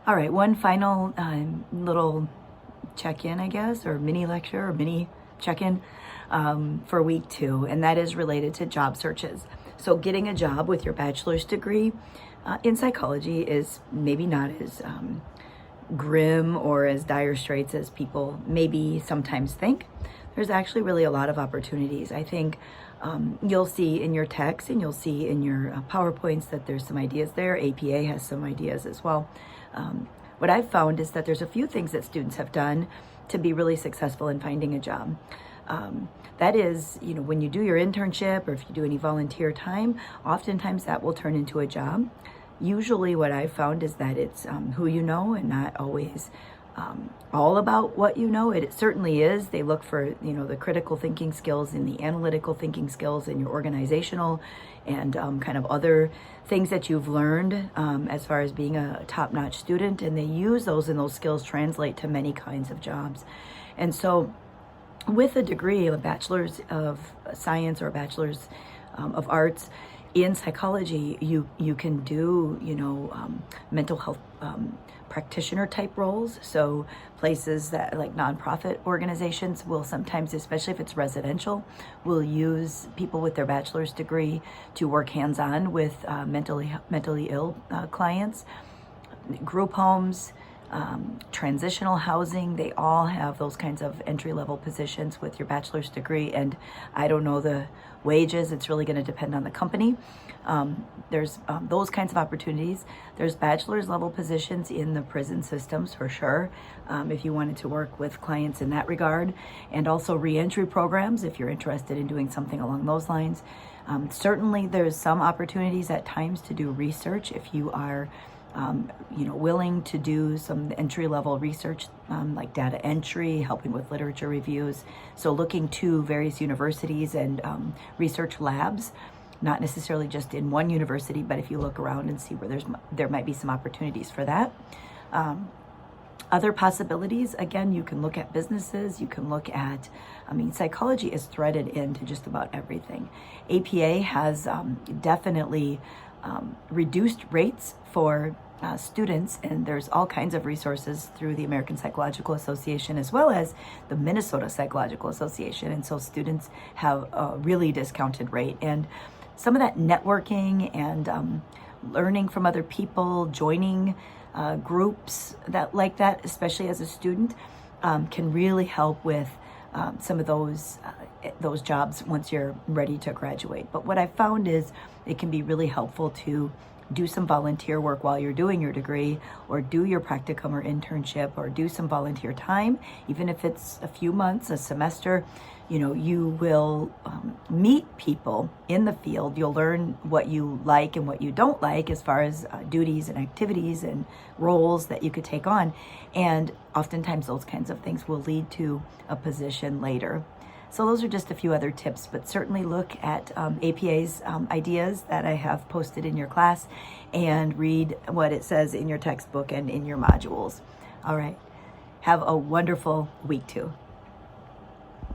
All right, one final little check-in, I guess, or mini lecture or mini check-in for week 2, and that is related to job searches. So getting a job with your bachelor's degree in psychology is maybe not as grim or as dire straits as people maybe sometimes think. There's actually really a lot of opportunities. I think you'll see in your text and you'll see in your PowerPoints that there's some ideas there. APA has some ideas as well. What I've found is that there's a few things that students have done to be really successful in finding a job. That is, when you do your internship or if you do any volunteer time, oftentimes that will turn into a job. Usually what I've found is that it's who you know and not always all about what you know. It certainly is. They look for, the critical thinking skills and the analytical thinking skills and your organizational and kind of other things that you've learned as far as being a top-notch student. And they use those, and those skills translate to many kinds of jobs. And so with a degree, a bachelor's of science or a bachelor's of arts in psychology, you can do, mental health practitioner type roles. So places that like nonprofit organizations will sometimes, especially if it's residential, will use people with their bachelor's degree to work hands-on with mentally ill clients. Group homes, transitional housing, they all have those kinds of entry-level positions with your bachelor's degree. And I don't know the wages. It's really going to depend on the company. There's those kinds of opportunities. There's bachelor's level positions in the prison systems for sure, if you wanted to work with clients in that regard, and also reentry programs if you're interested in doing something along those lines. Certainly there's some opportunities at times to do research if you are willing to do some entry-level research, like data entry, helping with literature reviews. So looking to various universities and research labs, not necessarily just in one university, but if you look around and see where there might be some opportunities for that. Other possibilities, again, you can look at businesses, you can look at, psychology is threaded into just about everything. APA has definitely reduced rates for students, and there's all kinds of resources through the American Psychological Association as well as the Minnesota Psychological Association, and so students have a really discounted rate. And some of that networking and learning from other people, joining groups like that, especially as a student, can really help with some of those jobs once you're ready to graduate. But what I found is it can be really helpful to do some volunteer work while you're doing your degree, or do your practicum or internship, or do some volunteer time, even if it's a few months, a semester. You will meet people in the field. You'll learn what you like and what you don't like as far as duties and activities and roles that you could take on. And oftentimes those kinds of things will lead to a position later. So those are just a few other tips, but certainly look at APA's ideas that I have posted in your class and read what it says in your textbook and in your modules. All right. Have a wonderful week 2.